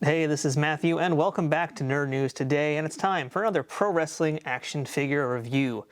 Hey, this is Matthew, and welcome back to Nerd News Today, and it's time for another pro wrestling action figure review.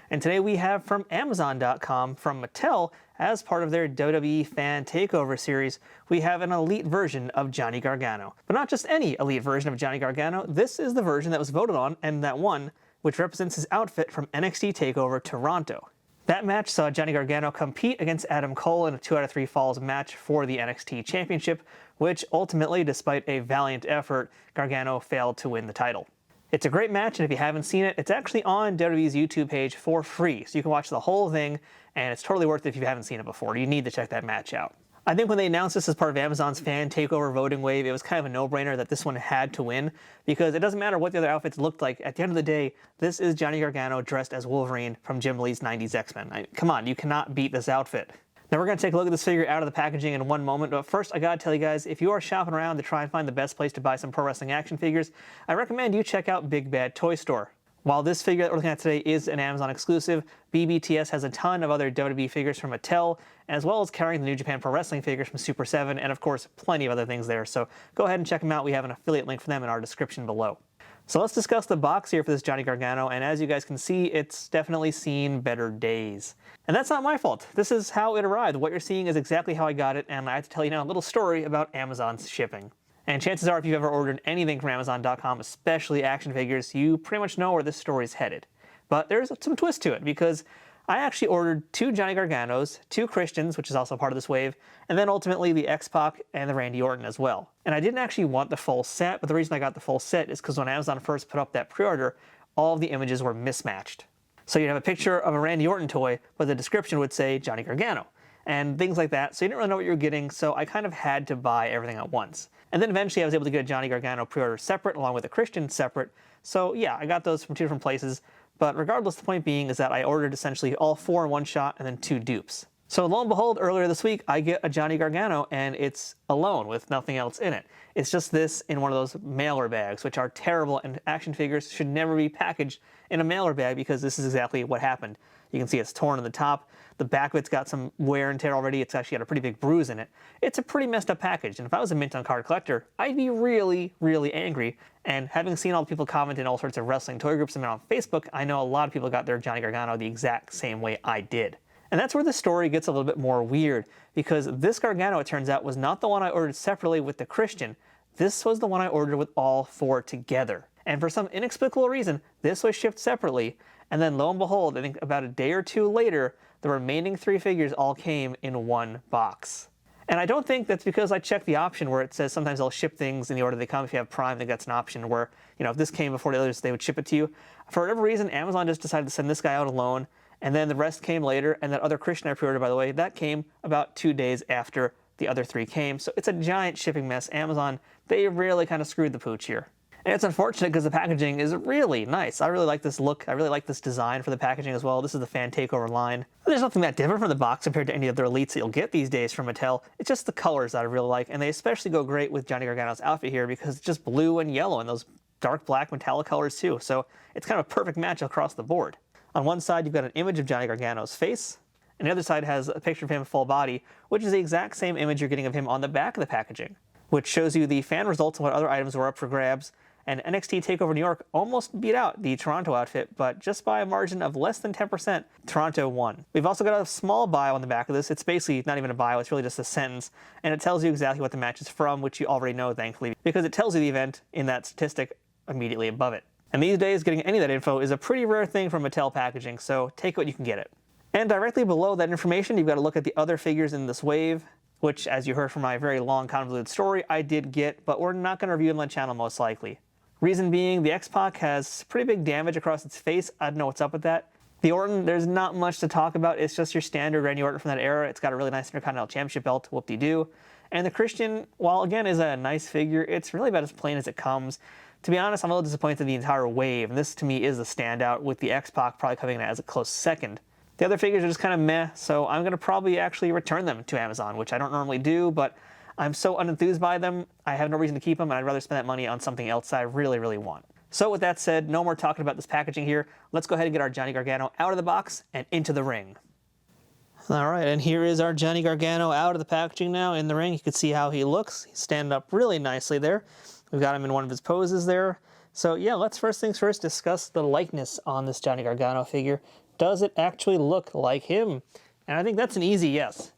And today we have from Amazon.com, from Mattel, as part of their WWE Fan Takeover series, we have an elite version of Johnny Gargano. But not just any elite version of Johnny Gargano, this is the version that was voted on and that won, which represents his outfit from NXT Takeover Toronto. That match saw Johnny Gargano compete against Adam Cole in a 2 out of 3 falls match for the NXT Championship, which ultimately, despite a valiant effort, Gargano failed to win the title. It's a great match, and if you haven't seen it, it's actually on WWE's YouTube page for free, so you can watch the whole thing, and it's totally worth it if you haven't seen it before. You need to check that match out. I think when they announced this as part of Amazon's Fan Takeover voting wave, it was kind of a no-brainer that this one had to win, because it doesn't matter what the other outfits looked like. At the end of the day, this is Johnny Gargano dressed as Wolverine from Jim Lee's 90s X-Men. Come on, you cannot beat this outfit. Now we're going to take a look at this figure out of the packaging in one moment, but first I gotta tell you guys, if you are shopping around to try and find the best place to buy some pro wrestling action figures, I recommend you check out Big Bad Toy Store. While this figure that we're looking at today is an Amazon exclusive, BBTS has a ton of other WWE figures from Mattel, as well as carrying the New Japan Pro Wrestling figures from Super 7, and of course, plenty of other things there, so go ahead and check them out. We have an affiliate link for them in our description below. So let's discuss the box here for this Johnny Gargano, and as you guys can see, it's definitely seen better days. And that's not my fault. This is how it arrived. What you're seeing is exactly how I got it, and I have to tell you now a little story about Amazon's shipping. And chances are, if you've ever ordered anything from Amazon.com, especially action figures, you pretty much know where this story is headed. But there's some twist to it, because I actually ordered 2 Johnny Garganos, 2 Christians, which is also part of this wave, and then ultimately the X-Pac and the Randy Orton as well. And I didn't actually want the full set, but the reason I got the full set is because when Amazon first put up that pre-order, all of the images were mismatched. So you'd have a picture of a Randy Orton toy, but the description would say Johnny Gargano, and things like that, so you didn't really know what you were getting, so I kind of had to buy everything at once. And then eventually I was able to get a Johnny Gargano pre-order separate, along with a Christian separate, so yeah, I got those from 2 different places, but regardless, the point being is that I ordered essentially all 4 in one shot and then 2 dupes. So lo and behold, earlier this week, I get a Johnny Gargano, and it's alone with nothing else in it. It's just this in one of those mailer bags, which are terrible, and action figures should never be packaged in a mailer bag, because this is exactly what happened. You can see it's torn on the top. The back of it's got some wear and tear already. It's actually got a pretty big bruise in it. It's a pretty messed up package, and if I was a mint on card collector, I'd be really, really angry. And having seen all the people comment in all sorts of wrestling toy groups and on Facebook, I know a lot of people got their Johnny Gargano the exact same way I did. And that's where the story gets a little bit more weird, because this Gargano, it turns out, was not the one I ordered separately with the Christian. This was the one I ordered with all 4 together. And for some inexplicable reason, this was shipped separately, and then lo and behold, I think about a day or 2 later, the remaining 3 figures all came in one box. And I don't think that's because I checked the option where it says sometimes they'll ship things in the order they come. If you have Prime, I think that's an option where, if this came before the others, they would ship it to you. For whatever reason, Amazon just decided to send this guy out alone, and then the rest came later, and that other Christian I pre-ordered, by the way, that came about 2 days after the other 3 came. So it's a giant shipping mess. Amazon, they really kind of screwed the pooch here. And it's unfortunate because the packaging is really nice. I really like this look. I really like this design for the packaging as well. This is the Fan Takeover line. There's nothing that different from the box compared to any other elites that you'll get these days from Mattel. It's just the colors that I really like, and they especially go great with Johnny Gargano's outfit here because it's just blue and yellow and those dark black metallic colors too. So it's kind of a perfect match across the board. On one side, you've got an image of Johnny Gargano's face, and the other side has a picture of him full body, which is the exact same image you're getting of him on the back of the packaging, which shows you the fan results and what other items were up for grabs. And NXT TakeOver New York almost beat out the Toronto outfit, but just by a margin of less than 10%, Toronto won. We've also got a small bio on the back of this. It's basically not even a bio, it's really just a sentence, and it tells you exactly what the match is from, which you already know, thankfully, because it tells you the event in that statistic immediately above it. And these days, getting any of that info is a pretty rare thing from Mattel packaging, so take what you can get it. And directly below that information, you've got to look at the other figures in this wave, which, as you heard from my very long, convoluted story, I did get, but we're not going to review them on the channel most likely. Reason being, the X-Pac has pretty big damage across its face. I don't know what's up with that. The Orton, there's not much to talk about. It's just your standard Randy Orton from that era. It's got a really nice Intercontinental Championship belt, whoop-de-doo. And the Christian, while again is a nice figure, it's really about as plain as it comes. To be honest, I'm a little disappointed in the entire wave, and this to me is the standout, with the X-Pac probably coming in as a close second. The other figures are just kind of meh, so I'm going to probably actually return them to Amazon, which I don't normally do, but I'm so unenthused by them, I have no reason to keep them, and I'd rather spend that money on something else that I really, really want. So with that said, no more talking about this packaging here. Let's go ahead and get our Johnny Gargano out of the box and into the ring. Alright, and here is our Johnny Gargano out of the packaging now in the ring. You can see how he looks. He's standing up really nicely there. We've got him in one of his poses there. So yeah, let's first things first discuss the likeness on this Johnny Gargano figure. Does it actually look like him? And I think that's an easy yes.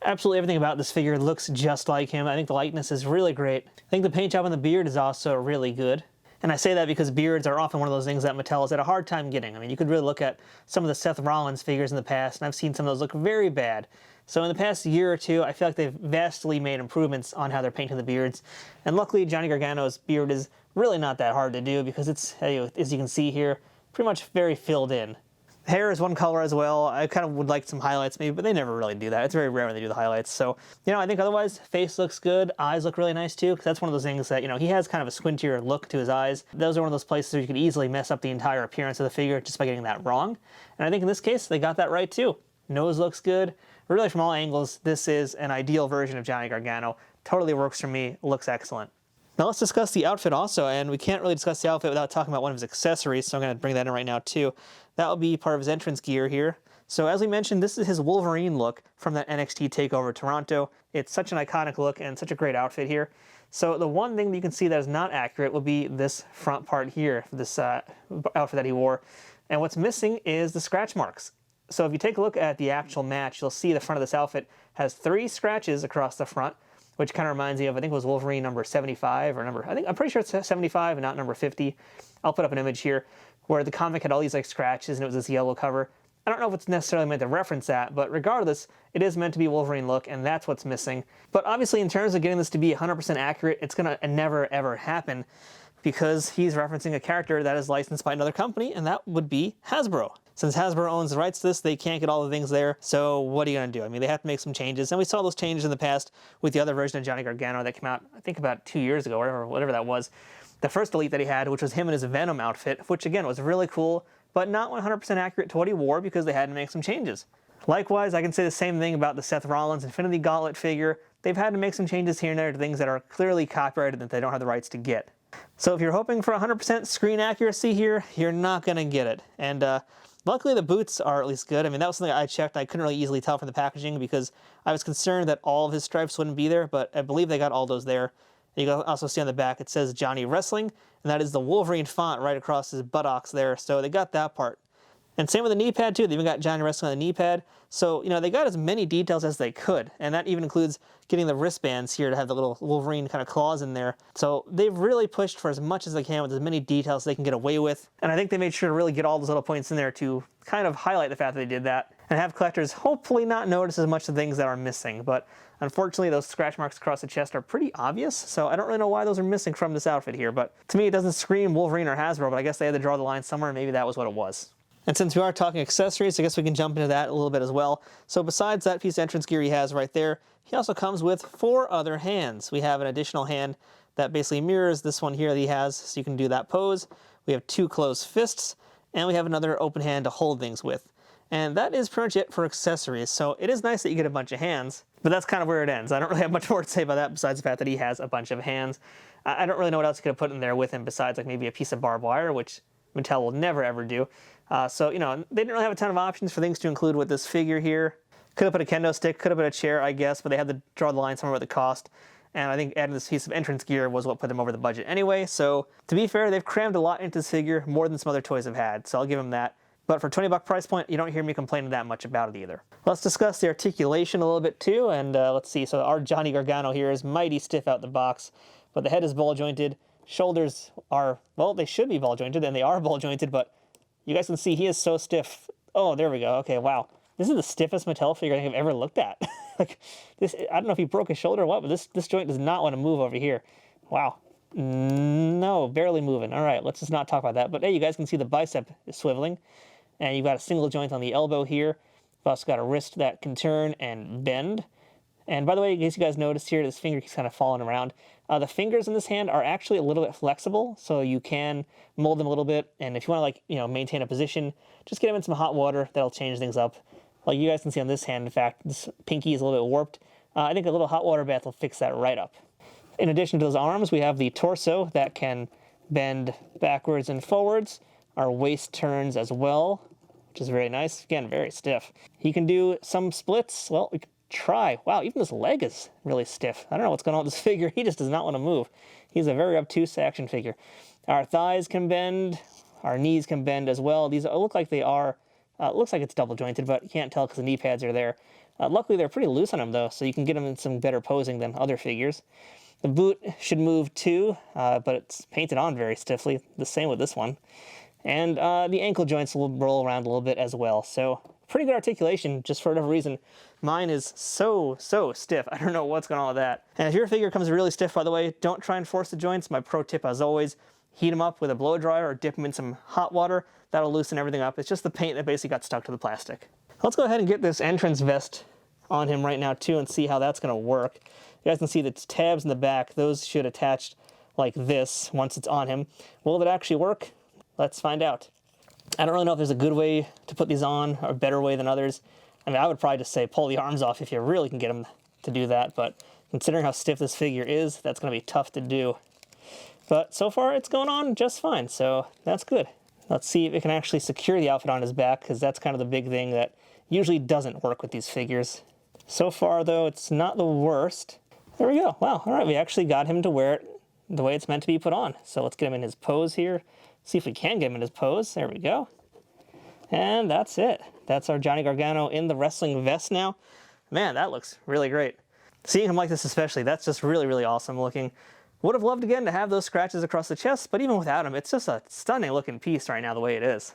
Absolutely everything about this figure looks just like him. I think the likeness is really great. I think the paint job on the beard is also really good. And I say that because beards are often one of those things that Mattel has had a hard time getting. I mean, you could really look at some of the Seth Rollins figures in the past, and I've seen some of those look very bad. So in the past year or two, I feel like they've vastly made improvements on how they're painting the beards. And luckily, Johnny Gargano's beard is really not that hard to do because it's, as you can see here, pretty much very filled in. Hair is one color as well. I kind of would like some highlights maybe, but they never really do that. It's very rare when they do the highlights. So, I think otherwise, face looks good. Eyes look really nice too, because that's one of those things that, he has kind of a squintier look to his eyes. Those are one of those places where you could easily mess up the entire appearance of the figure just by getting that wrong. And I think in this case, they got that right too. Nose looks good. Really, from all angles, this is an ideal version of Johnny Gargano. Totally works for me. Looks excellent. Now let's discuss the outfit also, and we can't really discuss the outfit without talking about one of his accessories, so I'm going to bring that in right now too. That will be part of his entrance gear here. So as we mentioned, this is his Wolverine look from that NXT TakeOver Toronto. It's such an iconic look and such a great outfit here. So the one thing that you can see that is not accurate will be this front part here, this outfit that he wore. And what's missing is the scratch marks. So if you take a look at the actual match, you'll see the front of this outfit has 3 scratches across the front, which kind of reminds me of, I think it was Wolverine number 75 or I'm pretty sure it's 75 and not number 50. I'll put up an image here where the comic had all these like scratches and it was this yellow cover. I don't know if it's necessarily meant to reference that, but regardless, it is meant to be Wolverine look, and that's what's missing. But obviously, in terms of getting this to be 100% accurate, it's going to never, ever happen because he's referencing a character that is licensed by another company, and that would be Hasbro. Since Hasbro owns the rights to this, they can't get all the things there, so what are you going to do? I mean, they have to make some changes, and we saw those changes in the past with the other version of Johnny Gargano that came out, I think, about 2 years ago, or whatever that was. The first Elite that he had, which was him in his Venom outfit, which again was really cool, but not 100% accurate to what he wore because they had to make some changes. Likewise, I can say the same thing about the Seth Rollins Infinity Gauntlet figure. They've had to make some changes here and there to things that are clearly copyrighted that they don't have the rights to get. So if you're hoping for 100% screen accuracy here, you're not going to get it. And luckily the boots are at least good. I mean, that was something I checked. I couldn't really easily tell from the packaging because I was concerned that all of his stripes wouldn't be there, but I believe they got all those there. You can also see on the back it says Johnny Wrestling, and that is the Wolverine font right across his buttocks there, so they got that part. And same with the knee pad too, they even got Johnny Wrestling on the knee pad, so they got as many details as they could, and that even includes getting the wristbands here to have the little Wolverine kind of claws in there. So they've really pushed for as much as they can with as many details they can get away with, and I think they made sure to really get all those little points in there to kind of highlight the fact that they did that, and have collectors hopefully not notice as much of the things that are missing, but unfortunately, those scratch marks across the chest are pretty obvious, so I don't really know why those are missing from this outfit here, but to me it doesn't scream Wolverine or Hasbro, but I guess they had to draw the line somewhere, and maybe that was what it was. And since we are talking accessories, I guess we can jump into that a little bit as well. So besides that piece of entrance gear he has right there, he also comes with 4 other hands. We have an additional hand that basically mirrors this one here that he has, so you can do that pose. We have 2 closed fists, and we have another open hand to hold things with. And that is pretty much it for accessories, so it is nice that you get a bunch of hands, but that's kind of where it ends. I don't really have much more to say about that besides the fact that he has a bunch of hands. I don't really know what else you could have put in there with him besides like maybe a piece of barbed wire, which Mattel will never ever do. So, they didn't really have a ton of options for things to include with this figure here. Could have put a kendo stick, could have put a chair, I guess, but they had to draw the line somewhere with the cost. And I think adding this piece of entrance gear was what put them over the budget anyway. So, to be fair, they've crammed a lot into this figure, more than some other toys have had, so I'll give them that. But for $20 price point, you don't hear me complaining that much about it either. Let's discuss the articulation a little bit too, and let's see. So our Johnny Gargano here is mighty stiff out the box, but the head is ball jointed. Shoulders are, well, they should be ball jointed, and they are ball jointed, but you guys can see he is so stiff. Oh, there we go. Okay, wow. This is the stiffest Mattel figure I think I've ever looked at. Like this, I don't know if he broke his shoulder or what, but this joint does not want to move over here. Wow. No, barely moving. All right, let's just not talk about that. But hey, you guys can see the bicep is swiveling. And you've got a single joint on the elbow here. You've also got a wrist that can turn and bend. And by the way, in case you guys noticed here, this finger keeps kind of falling around. The fingers in this hand are actually a little bit flexible, so you can mold them a little bit. And if you want to, maintain a position, just get them in some hot water. That'll change things up. Like you guys can see on this hand, in fact, this pinky is a little bit warped. I think a little hot water bath will fix that right up. In addition to those arms, we have the torso that can bend backwards and forwards. Our waist turns as well, which is very nice. Again, very stiff. He can do some splits. Well, we could try. Wow, even this leg is really stiff. I don't know what's going on with this figure. He just does not want to move. He's a very obtuse action figure. Our thighs can bend, our knees can bend as well. These look like they are, looks like it's double jointed, but you can't tell because the knee pads are there. Luckily, they're pretty loose on him though, so you can get him in some better posing than other figures. The boot should move too, but it's painted on very stiffly. The same with this one. And the ankle joints will roll around a little bit as well. So pretty good articulation, just for whatever reason. Mine is so stiff. I don't know what's going on with that. And if your figure comes really stiff, by the way, don't try and force the joints. My pro tip, as always, heat them up with a blow dryer or dip them in some hot water. That'll loosen everything up. It's just the paint that basically got stuck to the plastic. Let's go ahead and get this entrance vest on him right now too and see how that's going to work. You guys can see the tabs in the back. Those should attach like this once it's on him. Will it actually work? Let's find out. I don't really know if there's a good way to put these on or a better way than others. I mean, I would probably just say pull the arms off if you really can get them to do that, but considering how stiff this figure is, that's going to be tough to do. But so far it's going on just fine, so that's good. Let's see if it can actually secure the outfit on his back, because that's kind of the big thing that usually doesn't work with these figures. So far though, it's not the worst. There we go. Wow, all right, we actually got him to wear it the way it's meant to be put on. So let's get him in his pose here. See if we can get him in his pose. There we go. And that's it. That's our Johnny Gargano in the wrestling vest now. Man, that looks really great. Seeing him like this especially, that's just really awesome looking. Would have loved again to have those scratches across the chest, but even without him, it's just a stunning looking piece right now the way it is.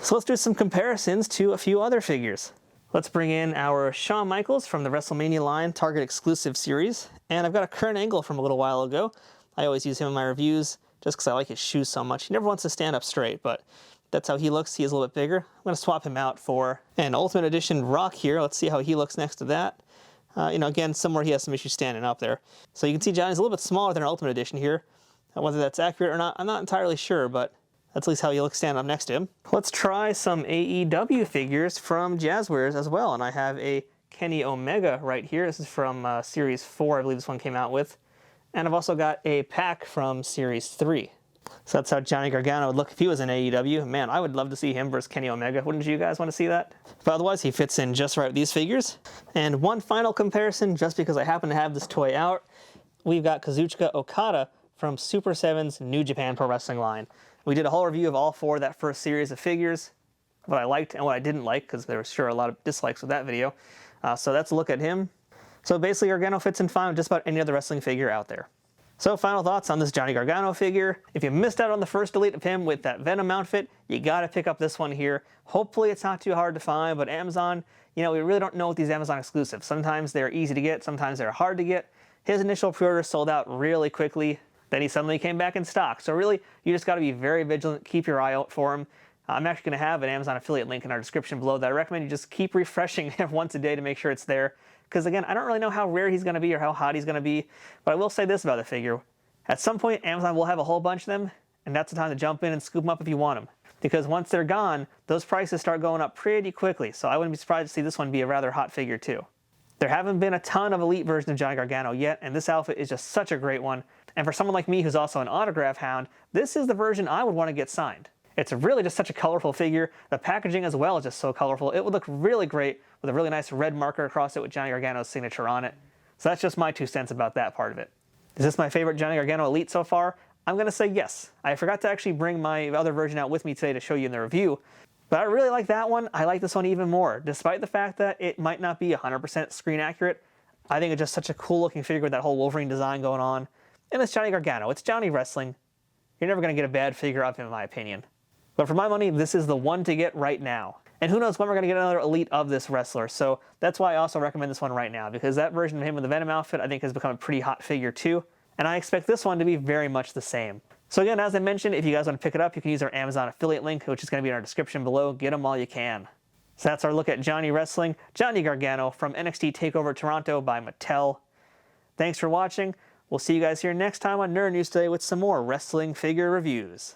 So let's do some comparisons to a few other figures. Let's bring in our Shawn Michaels from the WrestleMania line Target exclusive series. And I've got a Kurt Angle from a little while ago. I always use him in my reviews just because I like his shoes so much. He never wants to stand up straight, but that's how he looks. He is a little bit bigger. I'm going to swap him out for an Ultimate Edition Rock here. Let's see how he looks next to that. Again, somewhere he has some issues standing up there. So you can see Johnny's a little bit smaller than our Ultimate Edition here. Whether that's accurate or not, I'm not entirely sure, but that's at least how he looks standing up next to him. Let's try some AEW figures from Jazzwares as well. And I have a Kenny Omega right here. This is from Series 4, I believe this one came out with. And I've also got a pack from Series 3. So that's how Johnny Gargano would look if he was in AEW. Man, I would love to see him versus Kenny Omega. Wouldn't you guys want to see that? But otherwise, he fits in just right with these figures. And one final comparison, just because I happen to have this toy out, we've got Kazuchika Okada from Super 7's New Japan Pro Wrestling line. We did a whole review of all four of that first series of figures, what I liked and what I didn't like, because there was sure a lot of dislikes with that video. So that's a look at him. So basically, Gargano fits in fine with just about any other wrestling figure out there. So final thoughts on this Johnny Gargano figure. If you missed out on the first delete of him with that Venom outfit, you gotta pick up this one here. Hopefully it's not too hard to find, but Amazon, we really don't know with these Amazon exclusives. Sometimes they're easy to get, sometimes they're hard to get. His initial pre-order sold out really quickly, then he suddenly came back in stock. So really, you just gotta be very vigilant, keep your eye out for him. I'm actually gonna have an Amazon affiliate link in our description below that I recommend you just keep refreshing once a day to make sure it's there. Because again, I don't really know how rare he's going to be or how hot he's going to be, but I will say this about the figure. At some point, Amazon will have a whole bunch of them, and that's the time to jump in and scoop them up if you want them. Because once they're gone, those prices start going up pretty quickly, so I wouldn't be surprised to see this one be a rather hot figure too. There haven't been a ton of elite versions of Johnny Gargano yet, and this outfit is just such a great one. And for someone like me who's also an autograph hound, this is the version I would want to get signed. It's really just such a colorful figure. The packaging as well is just so colorful. It would look really great with a really nice red marker across it with Johnny Gargano's signature on it. So that's just my 2 cents about that part of it. Is this my favorite Johnny Gargano Elite so far? I'm going to say yes. I forgot to actually bring my other version out with me today to show you in the review. But I really like that one. I like this one even more. Despite the fact that it might not be 100% screen accurate, I think it's just such a cool looking figure with that whole Wolverine design going on. And it's Johnny Gargano. It's Johnny Wrestling. You're never going to get a bad figure of him in my opinion. But for my money, this is the one to get right now. And who knows when we're going to get another elite of this wrestler. So that's why I also recommend this one right now, because that version of him with the Venom outfit I think has become a pretty hot figure too. And I expect this one to be very much the same. So again, as I mentioned, if you guys want to pick it up, you can use our Amazon affiliate link, which is going to be in our description below. Get them while you can. So that's our look at Johnny Wrestling, Johnny Gargano from NXT Takeover Toronto by Mattel. Thanks for watching. We'll see you guys here next time on Nerd News Today with some more wrestling figure reviews.